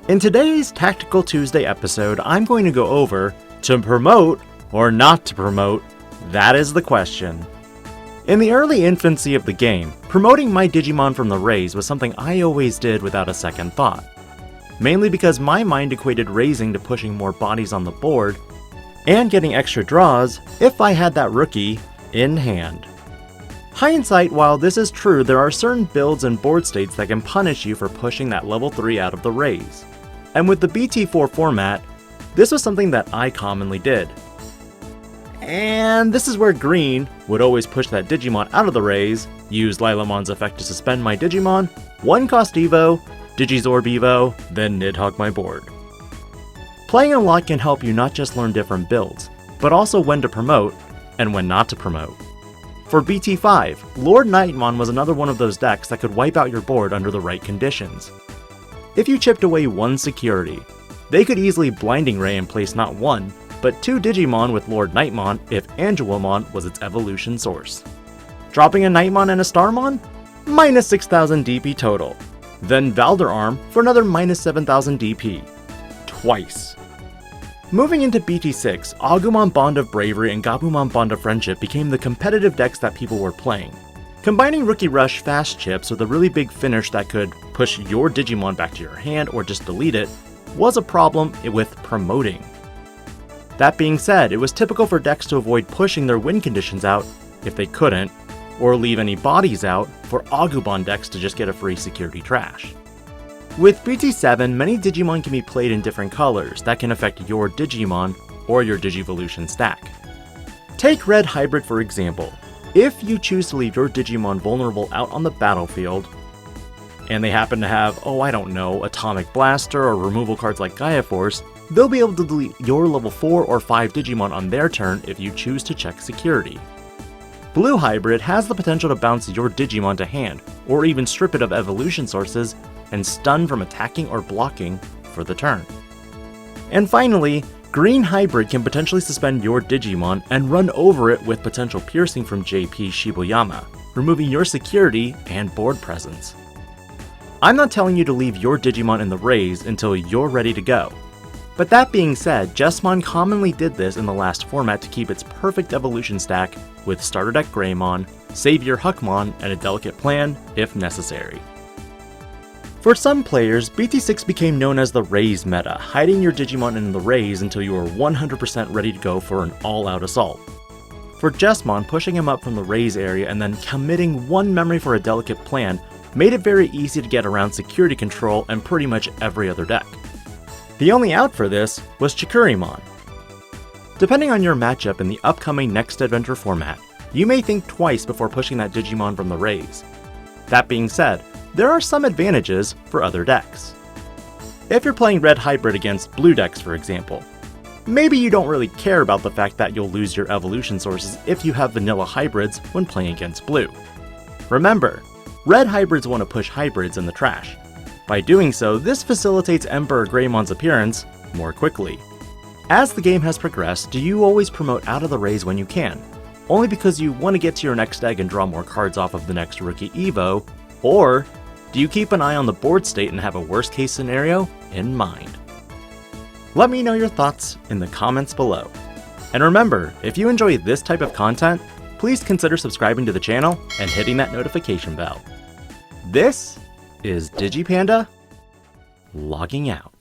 In today's Tactical Tuesday episode, I'm going to go over to promote or not to promote, that is the question. In the early infancy of the game, promoting my Digimon from the raise was something I always did without a second thought. Mainly because my mind equated raising to pushing more bodies on the board and getting extra draws if I had that rookie in hand. Hindsight, while this is true, there are certain builds and board states that can punish you for pushing that level 3 out of the raise. And with the BT4 format, this was something that I commonly did. And this is where Green would always push that Digimon out of the raise, use Lilamon's effect to suspend my Digimon, 1-cost Evo, Digizorb Evo, then Nidhogg my board. Playing a lot can help you not just learn different builds, but also when to promote and when not to promote. For BT5, Lord Nightmon was another one of those decks that could wipe out your board under the right conditions. If you chipped away one security, they could easily Blinding Ray and place not one, but 2 Digimon with Lord Nightmon if Angelomon was its evolution source. Dropping a Nightmon and a Starmon? Minus 6000 DP total. Then Valderarm for another minus 7000 DP. Twice. Moving into BT6, Agumon Bond of Bravery and Gabumon Bond of Friendship became the competitive decks that people were playing. Combining Rookie Rush fast chips with a really big finish that could push your Digimon back to your hand or just delete it was a problem with promoting. That being said, it was typical for decks to avoid pushing their win conditions out if they couldn't, or leave any bodies out for Agumon decks to just get a free security trash. With BT7, many Digimon can be played in different colors that can affect your Digimon or your Digivolution stack. Take Red Hybrid for example. If you choose to leave your Digimon vulnerable out on the battlefield, and they happen to have, Atomic Blaster or removal cards like Gaia Force, they'll be able to delete your level 4 or 5 Digimon on their turn if you choose to check security. Blue Hybrid has the potential to bounce your Digimon to hand, or even strip it of evolution sources and stun from attacking or blocking for the turn. And finally, Green Hybrid can potentially suspend your Digimon and run over it with potential piercing from JP Shibuya, removing your security and board presence. I'm not telling you to leave your Digimon in the raise until you're ready to go. But that being said, Jesmon commonly did this in the last format to keep its perfect evolution stack with Starter Deck Greymon, Savior Huckmon, and a delicate plan if necessary. For some players, BT6 became known as the raise meta, hiding your Digimon in the raise until you were 100% ready to go for an all-out assault. For Jesmon, pushing him up from the raise area and then committing one memory for a delicate plan made it very easy to get around security control and pretty much every other deck. The only out for this was Chikurimon. Depending on your matchup in the upcoming Next Adventure format, you may think twice before pushing that Digimon from the raise. That being said, there are some advantages for other decks. If you're playing Red Hybrid against blue decks for example, maybe you don't really care about the fact that you'll lose your evolution sources if you have vanilla hybrids when playing against blue. Remember, red hybrids want to push hybrids in the trash. By doing so, this facilitates Emperor Greymon's appearance more quickly. As the game has progressed, do you always promote out of the raise when you can? Only because you want to get to your next egg and draw more cards off of the next Rookie Evo? Or do you keep an eye on the board state and have a worst case scenario in mind? Let me know your thoughts in the comments below. And remember, if you enjoy this type of content, please consider subscribing to the channel and hitting that notification bell. This is Digi-Panda, logging out.